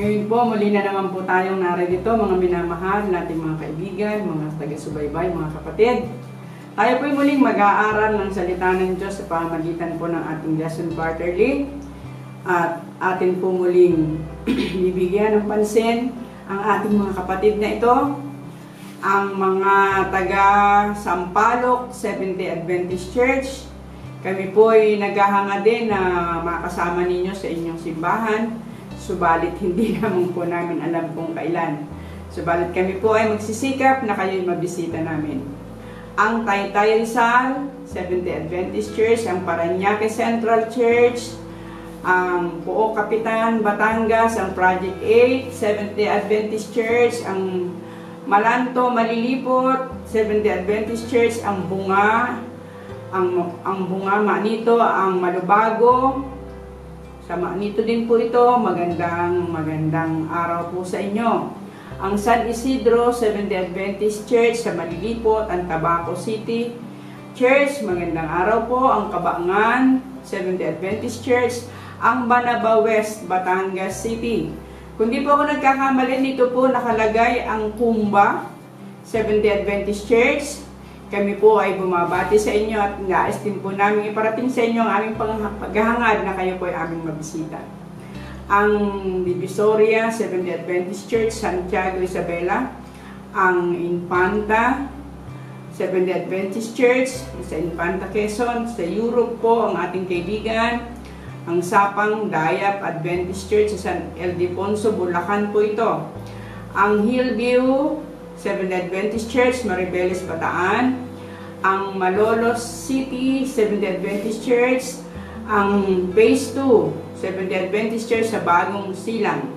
Ngayon po, muli na naman po tayong narito, mga minamahal nating mga kaibigan, mga taga-subaybay, mga kapatid. Tayo po'y muling mag-aaral ng salita ng Diyos sa pamamagitan po ng ating lesson quarterly. At atin po muling bibigyan ng pansin ang ating mga kapatid na ito, ang mga taga-Sampaloc Seventh-day Adventist Church. Kami po'y naghahanga din na makasama ninyo sa inyong simbahan. Subalit hindi naman po namin alam kung kailan. Subalit kami po ay magsisikap na kayo'y mabisita namin. Ang Taytay Rizal Seventh-day Adventist Church, ang Parañaque Central Church, ang Puo Kapitan Batangas, ang Project 8 Seventh-day Adventist Church, ang Malanto Malilipot Seventh-day Adventist Church, ang Bunga, ang Bunga Manito, ang Malubago. Sa Manito din po ito, magandang araw po sa inyo. Ang San Isidro Seventh-day Adventist Church sa Malilipot, ang Tabaco City Church, magandang araw po. Ang Kabangan Seventh-day Adventist Church, ang Banaba West, Batangas City. Kung di po ako nagkakamali, dito po nakalagay ang Kumba Seventh-day Adventist Church. Kami po ay bumabati sa inyo at nais din po namin iparating sa inyo ang aming paghahangad na kayo po ay aming mabisita. Ang Divisoria Seventh-day Adventist Church, Santiago Isabela, ang Infanta Seventh-day Adventist Church sa Infanta Quezon, sa Europe po ang ating kaibigan, ang Sapang Dayap Adventist Church sa San Ildefonso, Bulacan po ito. Ang Hillview Seventh-day Adventist Church, Maribeles, Bataan, ang Malolos City Seventh-day Adventist Church, ang Phase 2 Seventh-day Adventist Church sa Bagong Silang,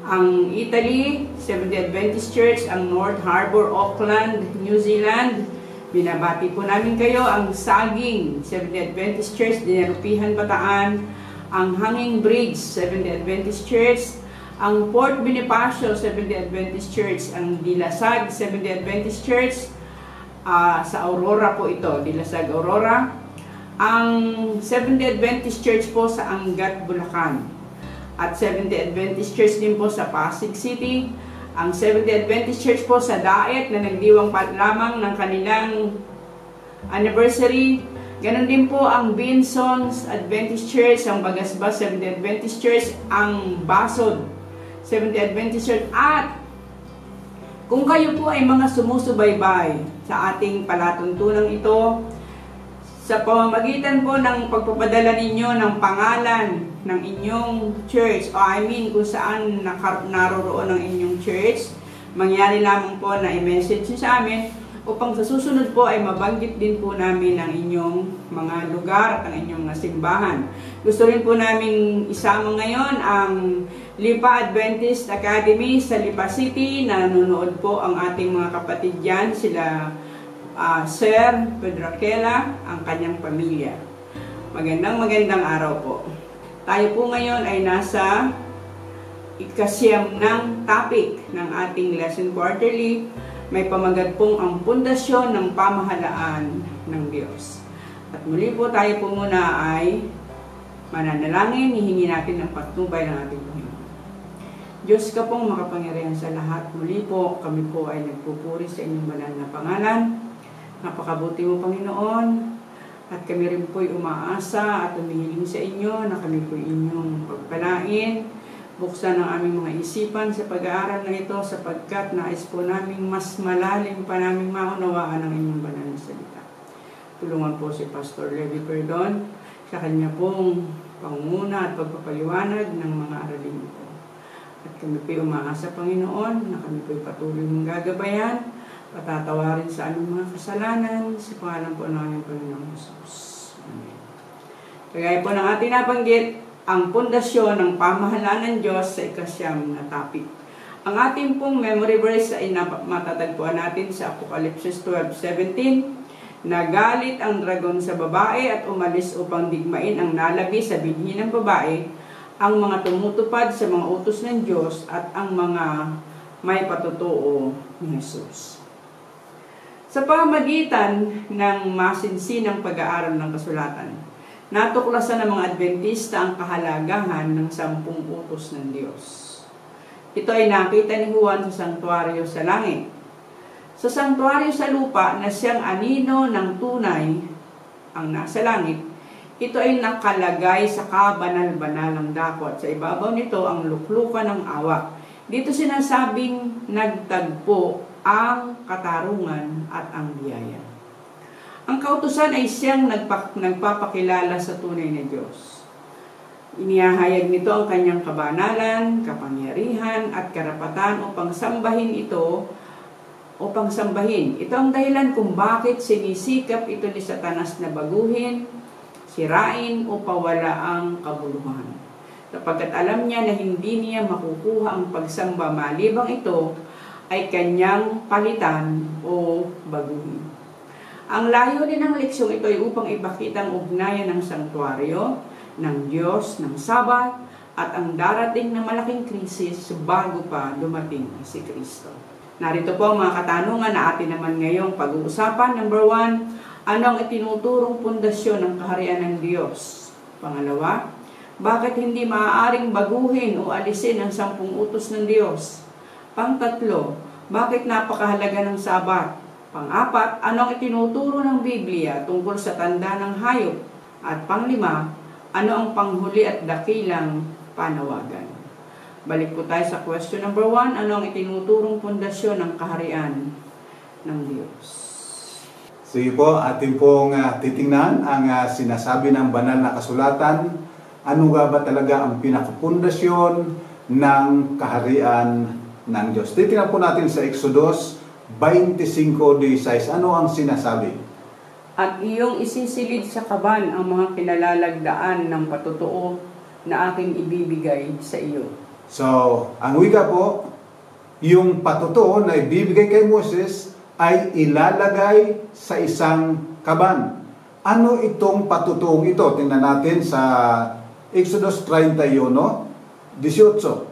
ang Italy Seventh-day Adventist Church, ang North Harbour, Auckland, New Zealand. Binabati po namin kayo. Ang Saging Seventh-day Adventist Church, Dinarupihan, Bataan, ang Hanging Bridge Seventh-day Adventist Church, ang Port Bonifacio Seventh-day Adventist Church, ang Dilasag Seventh-day Adventist Church, sa Aurora po ito, Dilasag, Aurora. Ang Seventh-day Adventist Church po sa Angat, Bulacan. At Seventh-day Adventist Church din po sa Pasig City. Ang Seventh-day Adventist Church po sa Daet na nagdiwang lamang ng kanilang anniversary. Ganon din po ang Binsons Adventist Church, ang Bagasbas Seventh-day Adventist Church, ang Basod Seventh-day Adventist Church. At kung kayo po ay mga sumusubaybay sa ating palatuntunang ito, sa pamamagitan po ng pagpapadala ninyo ng pangalan ng inyong church, o kung saan naroroon ang inyong church, mangyari lamang po na i-message sa amin upang sa susunod po ay mabanggit din po namin ang inyong mga lugar at ang inyong simbahan. Gusto rin po namin isama ngayon ang Lipa Adventist Academy sa Lipa City. Nanonood po ang ating mga kapatid dyan, sila Sir Pedraquela, ang kanyang pamilya. Magandang araw po. Tayo po ngayon ay nasa ikasyam ng topic ng ating lesson quarterly. May pamagat pong ang pundasyon ng pamahalaan ng Diyos. At muli po tayo po muna ay mananalangin, hihingi natin ang patnubay ng ating Panginoon. Diyos ka pong makapangyarihan sa lahat. Muli po, kami po ay nagpupuri sa inyong banal na pangalan. Napakabuti mo, Panginoon. At kami rin po'y umaasa at umihiling sa inyo na kami po'y inyong pagpalain. Buksan ang aming mga isipan sa pag-aaral na ito sapagkat nais po naming mas malalim pa naming maunawaan ang inyong banal na salita. Tulungan po si Pastor Levi Perdon sa kanya pong pangunguna at pagpapaliwanag ng mga aralin ito. At kami po'y umaasa, Panginoon, na kami po'y patuloy mong gagabayan, patatawarin sa aming mga kasalanan, sa pangalan po ng aming Panginoong Jesus. Amen. Kagaya po ng ating nabanggit, ang pundasyon ng pamahalaan ng Diyos sa ikasyam na topic. Ang ating pong memory verse ay matatagpuan natin sa Apokalipsis 12:17. Nagalit ang dragon sa babae at umalis upang digmain ang nalabi sa binhi ng babae, ang mga tumutupad sa mga utos ng Diyos at ang mga may patutuo ni Jesus. Sa pamamagitan ng masinsinang pag-aaral ng kasulatan, natuklasan ng mga Adventista ang kahalagahan ng 10 utos ng Diyos. Ito ay nakita ni Juan sa santuario sa langit. Sa santuario sa lupa na siyang anino ng tunay, ang nasa langit, ito ay nakalagay sa kabanal-banalang dakot. Sa ibabaw nito ang luklukan ng awa. Dito sinasabing nagtagpo ang katarungan at ang biyaya. Ang kautusan ay siyang nagpapakilala sa tunay na Diyos. Inihahayag nito ang kanyang kabanalan, kapangyarihan at karapatan upang sambahin ito. Ito ang dahilan kung bakit sinisikap ito ni Satanas na baguhin, sirain o pawala ang kabuluhan. Sapagkat alam niya na hindi niya makukuha ang pagsamba malibang ito ay kanyang palitan o baguhin. Ang layunin ng leksyong ito ay upang ipakita ang ugnayan ng sanktuaryo, ng Diyos, ng Sabat, at ang darating na malaking krisis bago pa dumating si Kristo. Narito po ang mga katanungan na atin naman ngayong pag-uusapan. Number 1, ano ang itinuturong pundasyon ng kaharian ng Diyos? Pangalawa, bakit hindi maaaring baguhin o alisin ang 10 utos ng Diyos? Pangtatlo, bakit napakahalaga ng Sabat? Pang-apat, ano ang itinuturo ng Biblia tungkol sa tanda ng hayop? At panglima, ano ang panghuli at dakilang panawagan? Balik po tayo sa question number 1, ano ang itinuturong pundasyon ng kaharian ng Diyos? Sige po, atin pong titingnan ang sinasabi ng banal na kasulatan. Ano nga ba talaga ang pinakapundasyon ng kaharian ng Diyos? Titingnan po natin sa Exodus 25:16. Ano ang sinasabi? At iyong isisilid sa kaban ang mga kinalalagdaan ng patutuo na aking ibibigay sa iyo. So, ang wika po, yung patutuo na ibibigay kay Moses ay ilalagay sa isang kaban. Ano itong patutuong ito? Tingnan natin sa Exodus 31:18.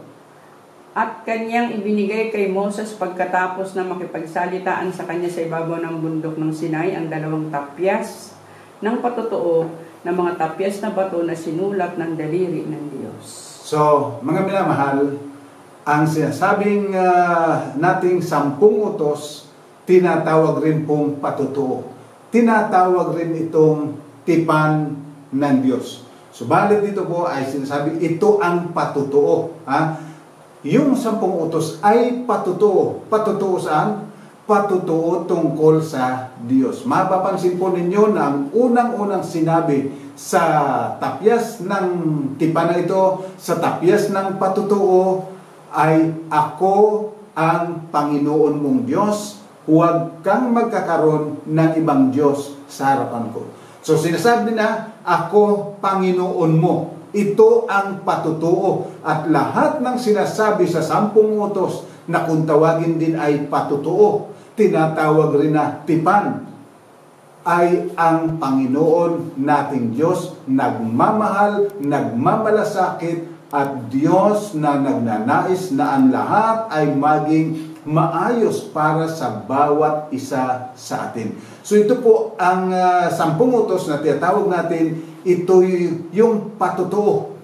At kanyang ibinigay kay Moses pagkatapos na makipagsalitaan sa kanya sa ibabaw ng bundok ng Sinai ang 2 tapyas ng patutuo na mga tapyas na bato na sinulat ng daliri ng Diyos. So, mga minamahal, ang sinasabing nating 10 utos, tinatawag rin pong patutuo. Tinatawag rin itong tipan ng Diyos. Subalit dito po ay sinasabi, ito ang patutuo. Yung 10 utos ay patutuo. Patutuo saan? Patutuo tungkol sa Diyos. Mapapansin po ninyo na ang unang-unang sinabi sa tapyas ng tipan na ito, sa tapyas ng patutuo, ay ako ang Panginoon mong Diyos, huwag kang magkakaroon ng ibang Diyos sa harapan ko. So sinasabi na, ako Panginoon mo. Ito ang patutuo. At lahat ng sinasabi sa 10 utos na kung tawagin din ay patutuo, tinatawag rin na tipan, ay ang Panginoon nating Diyos, nagmamahal, nagmamalasakit, at Diyos na nagnanais na ang lahat ay maging maayos para sa bawat isa sa atin. So ito po ang 10 utos na tinatawag natin, ito yung patutuo.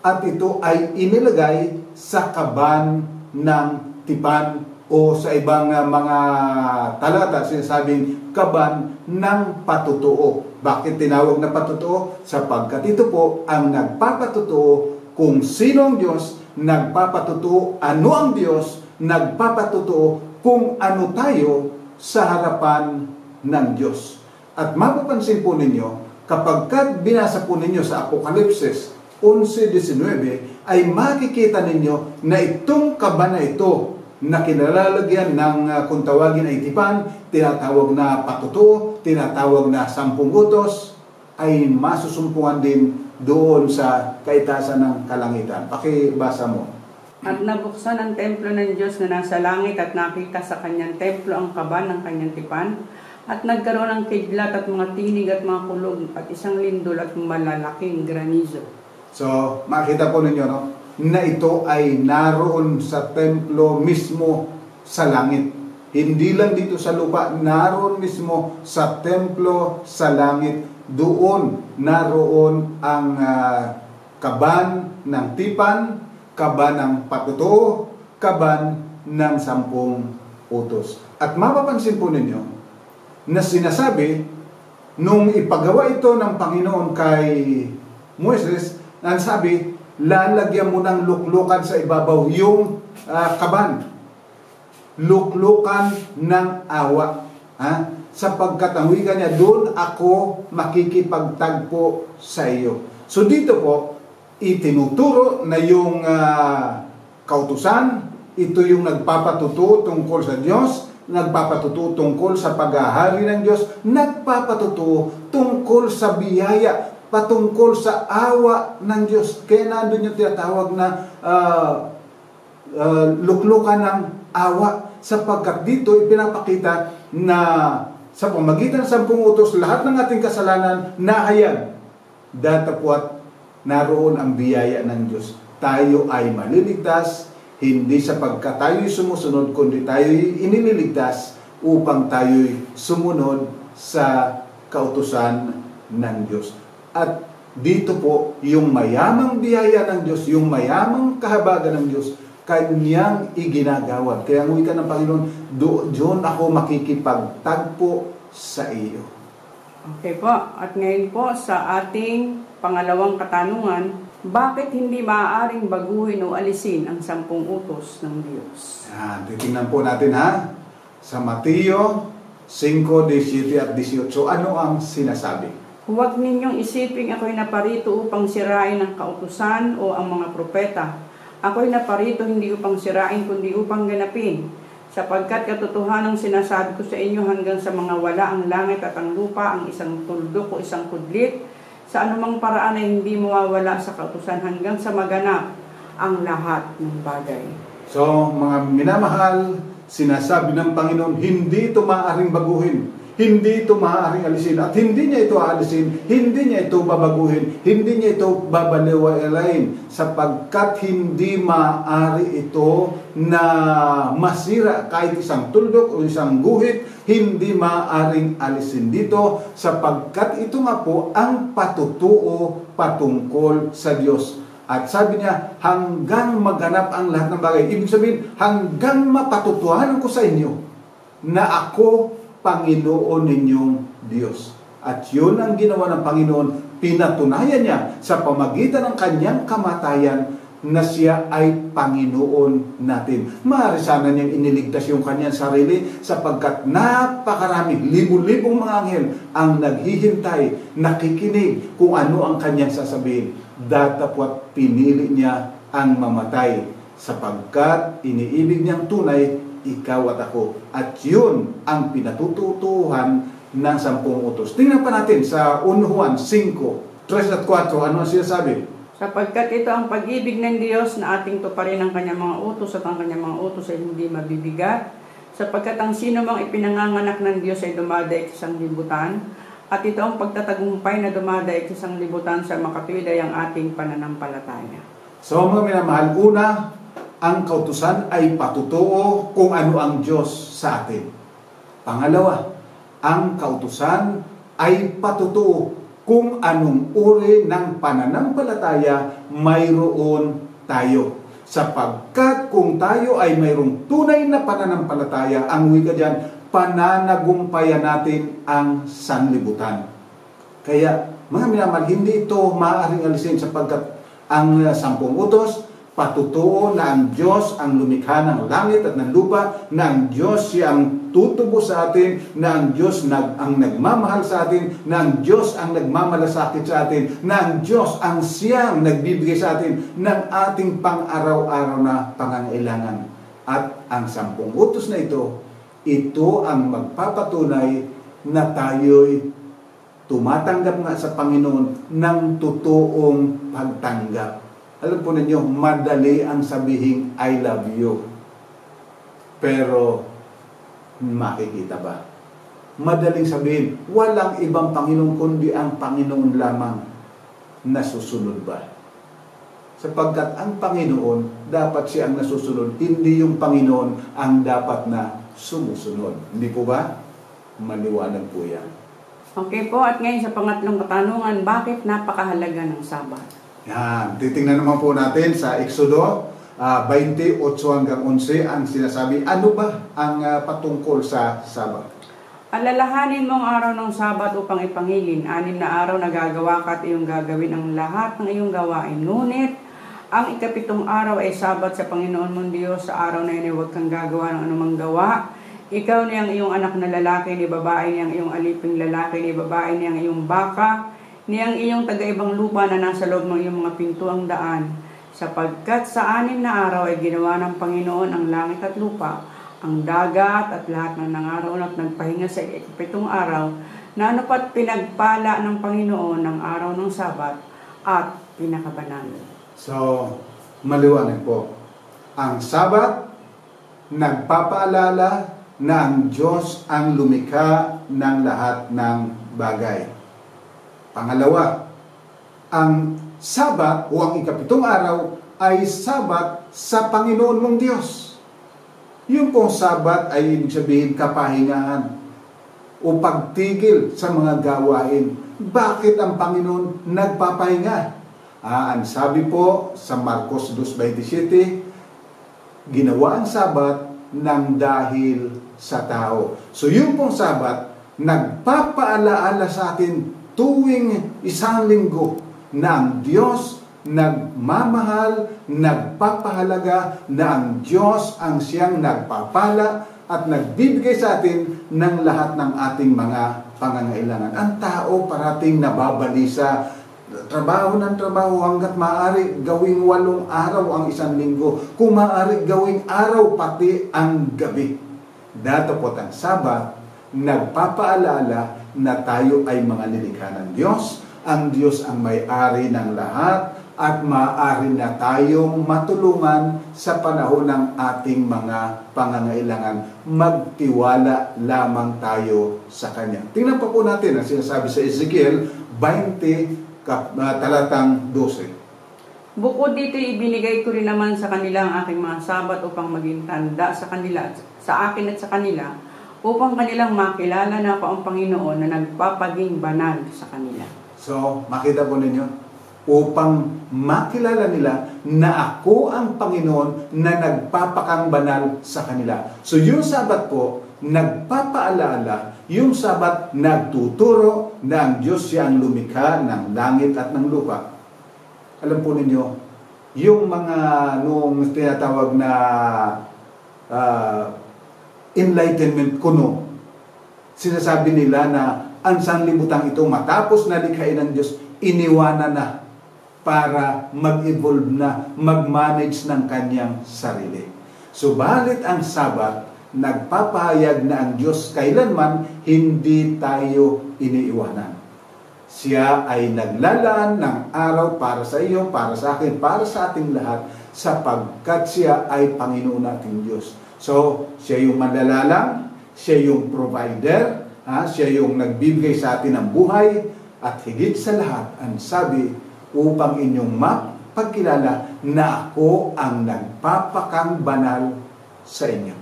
At ito ay inilagay sa kaban ng tipan o sa ibang mga talata sinasabing kaban ng patutuo. Bakit tinawag na patutuo? Sapagkat ito po ang nagpapatutuo kung sino ang Diyos, nagpapatutuo ano ang Diyos, nagpapatutuo kung ano tayo sa harapan ng Diyos. At mapapansin po ninyo, kapag binasa po ninyo sa Apokalipsis 11:19, ay makikita ninyo na itong kaban na ito na kinalalagyan ng kung tawagin ay tipan, tinatawag na patutuo, tinatawag na 10 utos, ay masusumpungan din doon sa kaitasan ng kalangitan. Pakibasa mo. At nabuksan ang templo ng Diyos na nasa langit at nakita sa kanyang templo ang kaban ng kanyang tipan. At nagkaroon ng kidlat at mga tinig at mga kulog at isang lindol at malalaking granizo. So, makita po ninyo, no? Na ito ay naroon sa templo mismo sa langit. Hindi lang dito sa lupa, naroon mismo sa templo sa langit. Doon naroon ang kaban ng tipan, kaban ng patutuo, kaban ng 10 utos. At mapapansin po ninyo na sinasabi, nung ipagawa ito ng Panginoon kay Moises, ang sabi, lalagyan mo ng luklukan sa ibabaw yung kaban. Luklukan ng awa. Sapagkat ang wika niya, doon ako makikipagtagpo sa iyo. So dito po, itinuturo na yung kautusan, ito yung nagpapatuto tungkol sa Diyos, nagpapatuto tungkol sa paghahari ng Diyos, nagpapatuto tungkol sa biyaya, patungkol sa awa ng Diyos. Kaya nandun yung tinatawag na luklukan ng awa, sapagkat dito ipinapakita na sa pamagitan ng 10 utos, lahat ng ating kasalanan nahayag. Datapwat naroon ang biyaya ng Diyos. Tayo ay maliligtas, hindi sapagkat tayo'y sumusunod, kundi tayo'y inililigtas upang tayo'y sumunod sa kautusan ng Diyos. At dito po, yung mayamang biyaya ng Diyos, yung mayamang kahabagan ng Diyos, Kanyang iginagawad. Kaya ang wika ng Panginoon, doon ako makikipagtagpo sa iyo. Okay po. At ngayon po sa ating pangalawang katanungan, bakit hindi maaaring baguhin o alisin ang 10 utos ng Diyos? Titingnan po natin sa Mateo 5:17 at 18. Ano ang sinasabi? Huwag ninyong isiping ako'y naparito upang sirain ang kautusan o ang mga propeta. Ako'y naparito hindi upang sirain kundi upang ganapin. Sapagkat katotohanang sinasabi ko sa inyo hanggang sa mga wala ang langit at ang lupa, ang isang tuldok o isang kudlit, sa anumang paraan ay hindi mawawala sa kautusan hanggang sa maganap ang lahat ng bagay. So, mga minamahal, sinasabi ng Panginoon, hindi ito maaaring baguhin. Hindi ito maaaring alisin. At hindi niya ito aalisin, hindi niya ito babaguhin, hindi niya ito babaliwalain. Sapagkat hindi maaari ito na masira kahit isang tuldok o isang guhit, hindi maaaring alisin dito. Sapagkat ito nga po ang patutuo patungkol sa Diyos. At sabi niya, hanggang maganap ang lahat ng bagay. Ibig sabihin, hanggang mapatutuhanan ko sa inyo na ako Panginoon ninyong Diyos. At yun ang ginawa ng Panginoon, pinatunayan niya sa pamagitan ng kanyang kamatayan na siya ay Panginoon natin. Maaari sana niyang iniligtas yung kanyang sarili sapagkat napakarami, libu-libong mga anghel ang naghihintay, nakikinig kung ano ang kanyang sasabihin. Datapwat pinili niya ang mamatay sapagkat iniibig niyang tunay ikaw at ako. At yun ang pinatututuhan ng 10 utos. Tingnan pa natin sa 1 Juan 5:3 at 4. Ano ang sinasabi? Sapagkat ito ang pag-ibig ng Diyos na ating tuparin ang kanyang mga utos at ang kanyang mga utos ay hindi mabibigat. Sapagkat ang sino mang ipinanganganak ng Diyos ay dumadaig sa sanglibutan. At ito ang pagtatagumpay na dumadaig sa sanglibutan sa makatuwid ay ang ating pananampalataya. So mga minamahal, una, ang kautusan ay patutuo kung ano ang Diyos sa atin. Pangalawa, ang kautusan ay patutuo kung anong uri ng pananampalataya mayroon tayo. Sapagkat kung tayo ay mayroong tunay na pananampalataya, ang wika diyan, pananagumpayan natin ang sanlibutan. Kaya, mga minamahal, hindi ito maaaring alisin sapagkat ang 10 utos, patutuo na ang Diyos ang lumikha ng langit at ng lupa, na ang Diyos siyang tutubo sa atin, na ang Diyos ang nagmamahal sa atin, na ang Diyos ang nagmamalasakit sa atin, na ang Diyos ang siyang nagbibigay sa atin ng ating pang-araw-araw na pangangailangan. At ang 10 utos na ito ang magpapatunay na tayo'y tumatanggap nga sa Panginoon ng totoong pagtanggap. Alam po ninyo, madali ang sabihin, I love you. Pero, makikita ba? Madaling sabihin, walang ibang Panginoon kundi ang Panginoon lamang. Nasusunod ba? Sapagkat ang Panginoon, dapat siya ang nasusunod. Hindi yung Panginoon ang dapat na sumusunod. Hindi po ba? Maliwanag po yan. Okay po, at ngayon sa pangatlong katanungan, bakit napakahalaga ng Sabat? Yan, titingnan naman po natin sa Exodo 28 hanggang 11 ang sinasabi. Ano ba ang patungkol sa Sabat? Alalahanin mo ang araw ng Sabat upang ipangilin. 6 na araw na gagawa ka at iyong gagawin ang lahat ng iyong gawain. Ngunit, ang 7 araw ay Sabat sa Panginoon mong Diyos. Sa araw na yun ay huwag kang gagawa ng anumang gawa. Ikaw ni ang iyong anak na lalaki, ni babae ni ang iyong aliping lalaki, ni babae ni ang iyong baka, ni ang iyong taga-ibang lupa na nasa loob ng iyong mga pintuang daan. Sapagkat sa 6 na araw ay ginawa ng Panginoon ang langit at lupa, ang dagat at lahat ng nangaroon at nagpahinga sa 7 araw, na anupat pinagpala ng Panginoon ng araw ng Sabat at pinakabanal. So, maliwanag po. Ang Sabat, nagpapaalala na ang Diyos ang lumikha ng lahat ng bagay. Pangalawa, ang Sabat o ang 7 araw ay Sabat sa Panginoon mong Diyos. Yung pong Sabat ay ibig sabihin kapahingahan o pagtigil sa mga gawain. Bakit ang Panginoon nagpapahinga? Ang sabi po sa Marcos 2:27, ginawa ang Sabat ng dahil sa tao. So yung pong Sabat, nagpapaalaala sa atin tuwing isang linggo na ang Diyos nagmamahal, nagpapahalaga, na ang Diyos ang siyang nagpapala at nagbibigay sa atin ng lahat ng ating mga pangangailangan. Ang tao parating nababalisa, trabaho ng trabaho hanggat maaari gawing 8 araw ang isang linggo. Kung maaari gawing araw pati ang gabi. Datapot ang Sabat, nagpapaalala na tayo ay mga nilikha ng Diyos. Ang Diyos ang may-ari ng lahat at maaari na tayong matulungan sa panahon ng ating mga pangangailangan. Magtiwala lamang tayo sa Kanya. Tingnan pa po natin ang sinasabi sa Ezekiel 20, talatang 12. Bukod dito, ibinigay ko rin naman sa kanila ang aking mga Sabat upang maging tanda sa kanila, sa akin at sa kanila, upang kanilang makilala na ako ang Panginoon na nagpapaging banal sa kanila. So, makita po ninyo, upang makilala nila na ako ang Panginoon na nagpapakang banal sa kanila. So, yung Sabat po, nagpapaalala, yung Sabat nagtuturo na ang Diyos siya ang lumikha ng langit at ng lupa. Alam po ninyo, yung mga noong tinatawag na enlightenment kuno, sinasabi nila na ang sanlibutan ito matapos na likhain ng Diyos, iniwanan na para mag-evolve na, mag-manage ng kanyang sarili. Subalit ang Sabat, nagpapahayag na ang Diyos kailanman hindi tayo iniiwanan. Siya ay naglalaan ng araw para sa iyo, para sa akin, para sa ating lahat, sapagkat siya ay Panginoon nating Diyos. So, siya yung manlalalang, siya yung provider, siya yung nagbibigay sa atin ng buhay, at higit sa lahat, ang sabi, upang inyong mapagkilala na ako ang nagpapakang banal sa inyo.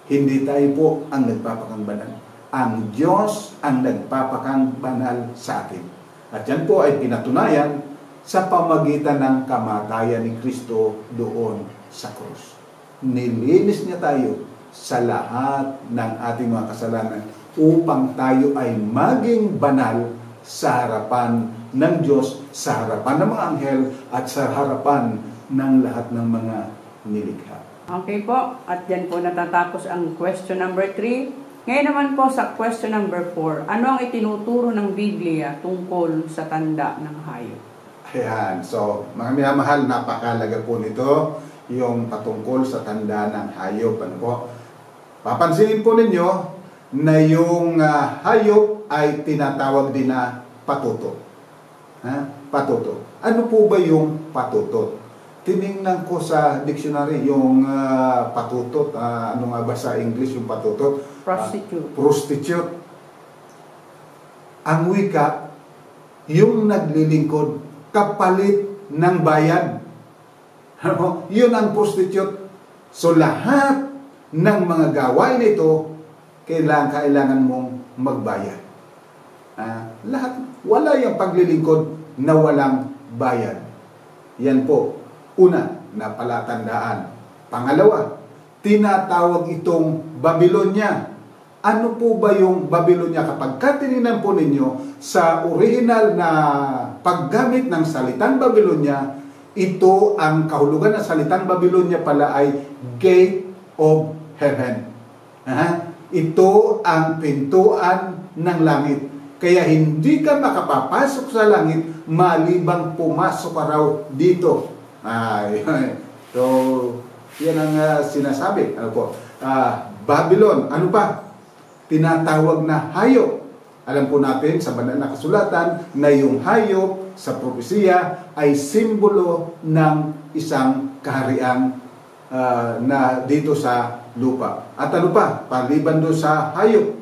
Hindi tayo po ang nagpapakang banal. Ang Diyos ang nagpapakang banal sa atin. At yan po ay pinatunayan sa pamagitan ng kamatayan ni Kristo doon sa krus. Nilinis niya tayo sa lahat ng ating mga kasalanan upang tayo ay maging banal sa harapan ng Diyos, sa harapan ng mga anghel, at sa harapan ng lahat ng mga nilikha. Okay po, at yan po natatapos ang question number 3. Ngayon naman po sa question number 4, ano ang itinuturo ng Biblia tungkol sa tanda ng hayop? Ayan, so mga minamahal, napakalaga po nito, yung patungkol sa tanda ng hayop. Ano po? Papansinin po ninyo na yung hayop ay tinatawag din na patutot. Patutot. Ano po ba yung patutot? Tiningnan ko sa dictionary yung patutot. Ano nga ba sa English yung patutot? Prostitute. Prostitute. Ang wika, yung naglilingkod kapalit ng bayad. Yun ang prostitute. So lahat ng mga gawain ito, kailangan mong magbayad. Lahat, wala yung paglilingkod na walang bayad. Yan po Una, na palatandaan. Pangalawa, tinatawag itong Babylonia. Ano po ba yung Babylonia? Kapag tinignan po ninyo sa original na paggamit ng salitang Babylonia, ito ang kahulugan ng salitang Babylonia pala ay Gate of Heaven. Ito ang pintuan ng langit. Kaya hindi ka makapapasok sa langit malibang pumasok ka raw dito. So, yan ang sinasabi. Ano po? Babylon. Ano pa? Tinatawag na hayop. Alam po natin sa banal na kasulatan na yung hayop sa propesiya ay simbolo ng isang kaharian na dito sa lupa. At ano pa? Paliban doon sa hayop,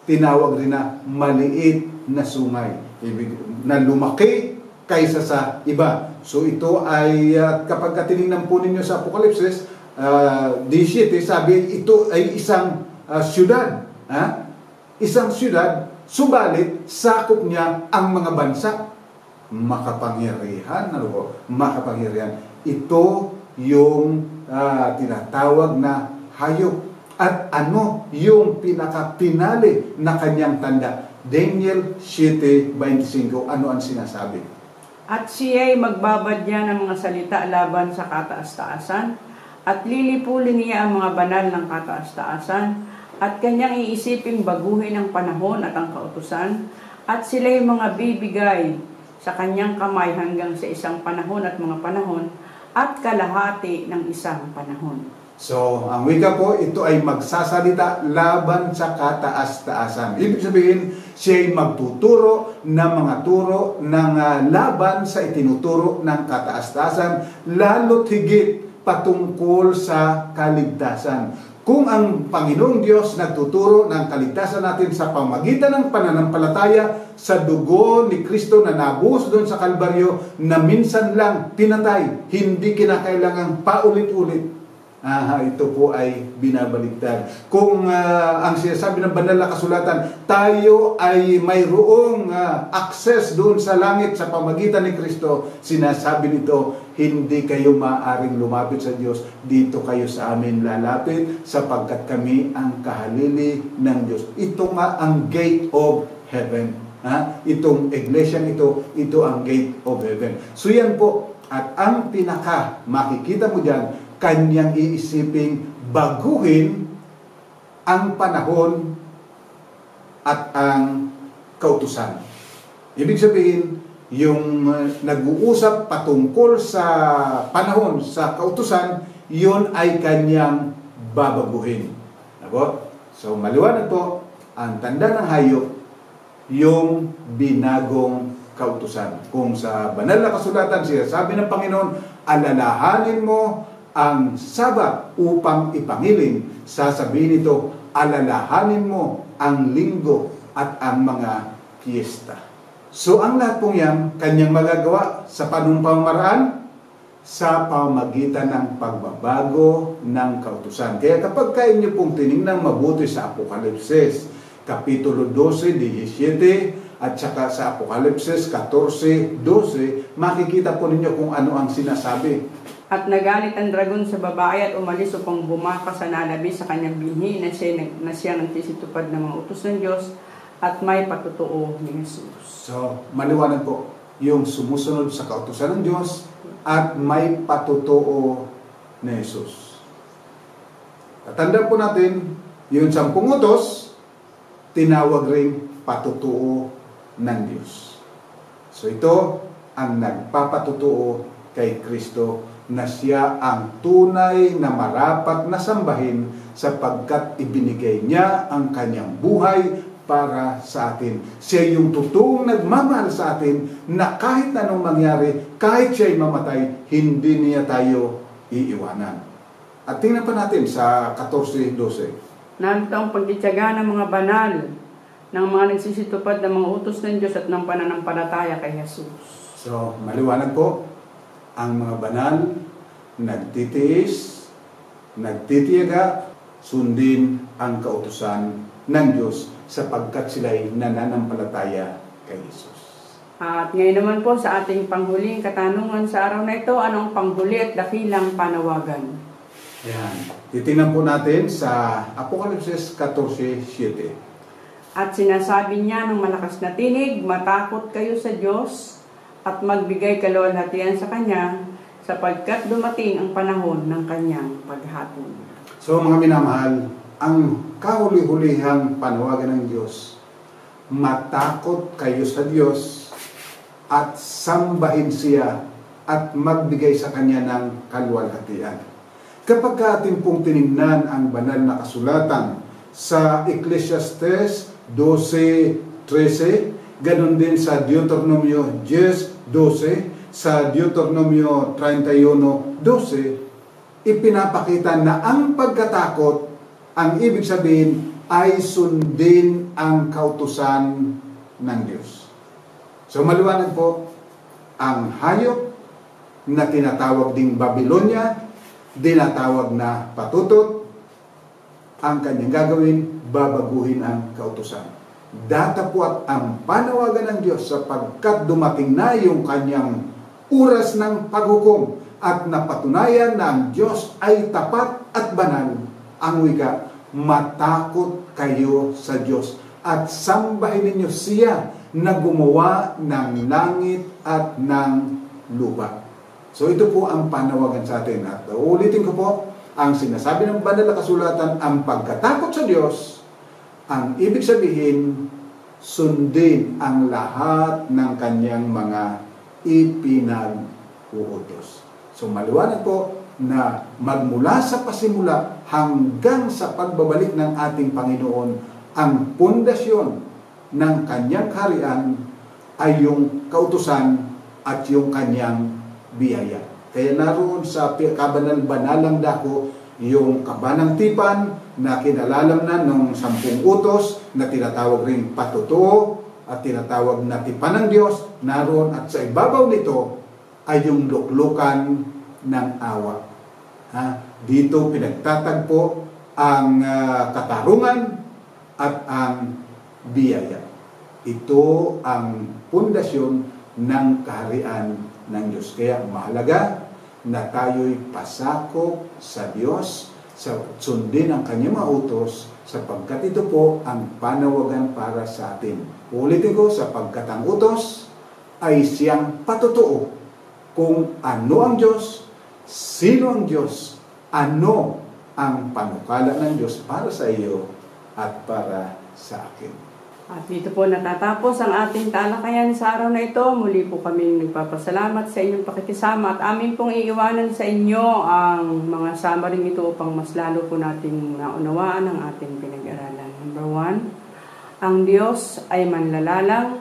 tinawag rin na maliit na sungay. Ibig na lumaki kaysa sa iba. So ito ay kapag tinignan po ninyo sa Apokalipsis 17, sabi ito ay isang syudad. Isang syudad, subalit sakop niya ang mga bansa. Makapangyarihan, ano po? Makapangyarihan. Ito yung tinatawag na hayop. At ano yung pinakapinali na kanyang tanda? Daniel 7:25. Ano ang sinasabi? At siya'y magbabadya ng mga salita laban sa kataas-taasan, at lilipulin niya ang mga banal ng kataas-taasan, at kanyang iisiping baguhin ang panahon at ang kautusan, at sila'y mga bibigay sa kanyang kamay hanggang sa isang panahon at mga panahon, at kalahati ng isang panahon. So, ang wika po, ito ay magsasalita laban sa kataas-taasan. Ibig sabihin, siya ay magtuturo ng mga turo ng laban sa itinuturo ng kataas-taasan, lalo't higit patungkol sa kaligtasan. Kung ang Panginoong Diyos nagtuturo ng kaligtasan natin sa pamagitan ng pananampalataya sa dugo ni Kristo na nabuhos doon sa Kalbaryo na minsan lang pinatay, hindi kinakailangang paulit-ulit, ito po ay binabaligtad. Kung ang sinasabi ng banal na kasulatan, tayo ay mayroong access doon sa langit sa pamagitan ni Kristo, sinasabi nito, hindi kayo maaaring lumapit sa Diyos, dito kayo sa amin lalapit sapagkat kami ang kahalili ng Diyos. Ito nga ang gate of heaven. Itong iglesia ito ang gate of heaven. So yan po, at ang pinaka makikita mo dyan, kanyang iisiping baguhin ang panahon at ang kautusan. Ibig sabihin, yung nag-uusap patungkol sa panahon, sa kautusan, yun ay kanyang babaguhin. So maliwanag po, ang tanda ng hayop, yung binagong kautusan. Kung sa banal na kasulatan, sinasabi ng Panginoon, alalahanin mo ang Sabat upang ipangiling, sasabihin ito, alalahanin mo ang linggo at ang mga fiesta. So ang lahat pong yan, kanyang magagawa sa panumpamaraan sa pamagitan ng pagbabago ng kautusan. Kaya kapag kayo niyo pong tinignan mabuti sa Apokalipsis, Kapitulo 12, 17, at saka sa Apokalipsis 14, 12, makikita po ninyo kung ano ang sinasabi. At nagalit ang dragon sa babae at umalis upang bumaka sa nalabi sa kanyang binhi na siya nagsisitupad ng mga utos ng Diyos at may patutuo ni Jesus. So, maliwanag po, yung sumusunod sa kautusan ng Diyos at may patutuo ni Jesus. Tatandaan po natin, yung 10 utos, tinawag ring patutuo ng Diyos. So ito ang nagpapatutuo kay Kristo na siya ang tunay na marapat na sambahin sapagkat ibinigay niya ang kanyang buhay para sa atin. Siya yung totoong nagmamahal sa atin na kahit anong mangyari, kahit siya'y mamatay, hindi niya tayo iiwanan. At tingnan pa natin sa 14:12. Narito ang pagtitiyaga ng mga banal, ng mga nagsisitupad ng mga utos ng Diyos at ng pananampalataya kay Jesus. So, maliwanag po, ang mga banal, nagtitiis, nagtitiyaga, sundin ang kautusan ng Diyos sapagkat sila'y nananampalataya kay Jesus. At ngayon naman po sa ating panghuling katanungan sa araw na ito, anong panghuli at dakilang panawagan? Ayan. Titingnan po natin sa Apokalipsis 14:7. At sinasabi niya ng malakas na tinig, matakot kayo sa Diyos at magbigay kaluwalhatian sa Kanya sapagkat dumating ang panahon ng Kanyang paghatol. So mga minamahal, ang kahuli-hulihang panawagan ng Diyos, matakot kayo sa Diyos at sambahin siya at magbigay sa Kanya ng kaluwalhatian. Kapag ating pong tinignan ang banal na kasulatan sa Ecclesiastes 12:13, ganon din sa Deuteronomio 10:12, sa Deuteronomio 31:12, ipinapakita na ang pagkatakot, ang ibig sabihin ay sundin ang kautusan ng Diyos. So maliwanag po, ang hayop na tinatawag ding Babylonia, dinatawag na patutot, ang kanyang gagawin, babaguhin ang kautusan. Datapwat ang panawagan ng Diyos sapagkat dumating na yung kanyang oras ng paghukom at napatunayan na ang Diyos ay tapat at banal. Ang wika, matakot kayo sa Diyos at sambahin ninyo siya na gumawa ng langit at ng lupa. So ito po ang panawagan sa atin. At ulitin ko po, ang sinasabi ng banal na kasulatan, ang pagkatakot sa Diyos, ang ibig sabihin, sundin ang lahat ng kanyang mga ipinag-uutos. So maliwanag po na magmula sa pasimula hanggang sa pagbabalik ng ating Panginoon, ang pundasyon ng kanyang kaharian ay yung kautusan at yung kanyang biyaya. Kaya naroon sa kabanal-banalang dako yung kabanang tipan na kinalalam na ng 10 utos na tinatawag ring patutuo at tinatawag na tipan ng Diyos. Naroon at sa ibabaw nito ay yung luklukan ng awa. Dito pinagtatagpo ang katarungan at ang biyaya. Ito ang pundasyon ng kaharian ng Diyos. Kaya mahalaga na tayo'y pasakop sa Diyos, sa sundin ang kanyang mga utos, sapagkat ito po ang panawagan para sa atin. Ulitin ko, sapagkat ang utos ay siyang patutuo kung ano ang Diyos, sino ang Diyos, ano ang panukala ng Diyos para sa iyo at para sa akin. At dito po natatapos ang ating talakayan sa araw na ito. Muli po kami nagpapasalamat sa inyong pakikisama at amin pong iiwanan sa inyo ang mga summary ito upang mas lalo po nating naunawaan ang ating pinag-aralan. Number 1, ang Diyos ay manlalalang,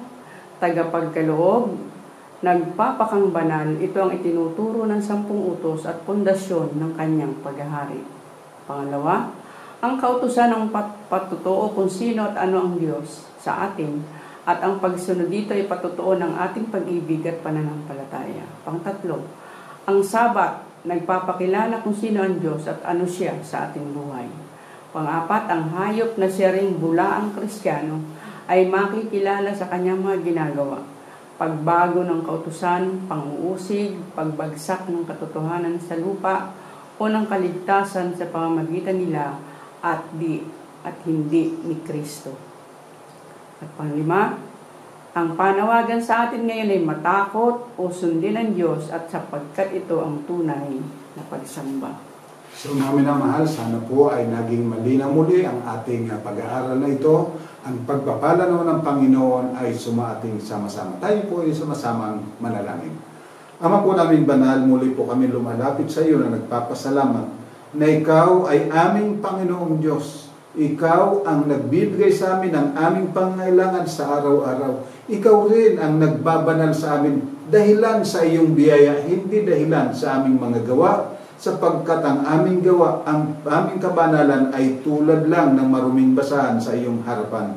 tagapagkaloob, nagpapakang banal. Ito ang itinuturo ng 10 utos at pundasyon ng kanyang paghahari. Pangalawa, ang kautusan ng patutuo kung sino at ano ang Diyos sa atin at ang pagsunod dito ay patutuo ng ating pag-ibig at pananampalataya. Pangtatlo, ang Sabat nagpapakilala kung sino ang Diyos at ano siya sa ating buhay. Pang-apat, ang hayop na siya ring bulaang Kristiyano ay makikilala sa kanyang mga ginagawa. Pagbago ng kautusan, pang-uusig, pagbagsak ng katotohanan sa lupa o ng kaligtasan sa pamamagitan nila at hindi ni Kristo. At panglima, ang panawagan sa atin ngayon ay matakot o sundin ang Diyos at sapagkat ito ang tunay na pagsamba. So mga minamahal, sana po ay naging malinaw muli ang ating pag-aaral na ito. Ang pagpapala naman ng Panginoon ay sumaating sama-sama. Tayo po ay sama-samang manalangin. Ama po namin banal, muli po kami lumalapit sa iyo na nagpapasalamat na ikaw ay aming Panginoong Diyos. Ikaw ang nagbibigay sa amin ng aming pangailangan sa araw-araw. Ikaw rin ang nagbabanal sa amin dahilan sa iyong biyaya, hindi dahilan sa aming mga gawa, sapagkat ang aming gawa, ang aming kabanalan ay tulad lang ng maruming basahan sa iyong harapan.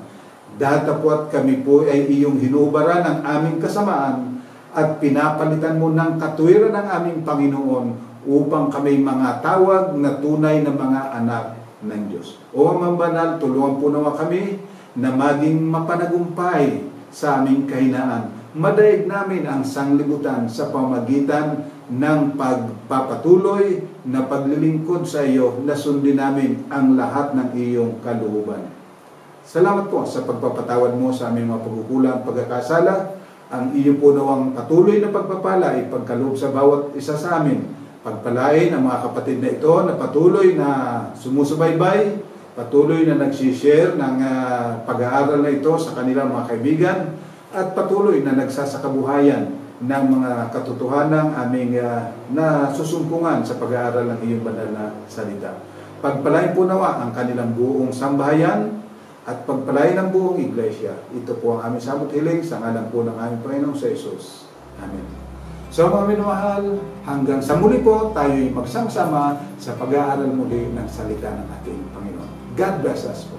Datapwat kami po ay iyong hinubaran ng aming kasamaan at pinapalitan mo ng katuwiran ng aming Panginoon upang kami mga tawag na tunay na mga anak ng Diyos. O Amang Banal, tulungan po nawa kami na maging mapanagumpay sa aming kahinaan. madaig namin ang sanglibutan sa pamagitan ng pagpapatuloy na paglilingkod sa iyo na sundin namin ang lahat ng iyong kalooban. Salamat po sa pagpapatawad mo sa aming mga pagkukulang, pagkakasala. Ang iyo po nawang patuloy na pagpapala ay pagkaloob sa bawat isa sa amin. Pagpalain ang mga kapatid na ito na patuloy na sumusubaybay, patuloy na nagsishare ng pag-aaral na ito sa kanilang mga kaibigan, at patuloy na nagsasakabuhayan ng mga katotohanan aming nasusumpungan sa pag-aaral ng iyong banal na salita. Pagpalain po nawa ang kanilang buong sambahayan at pagpalain ang buong iglesia. Ito po ang aming samot hiling sa ngalan po ng aming Panginoong sa Jesus. Amen. So mga minamahal, hanggang sa muli po tayo'y magsama-sama sa pag-aaral muli ng salita ng ating Panginoon. God bless us po.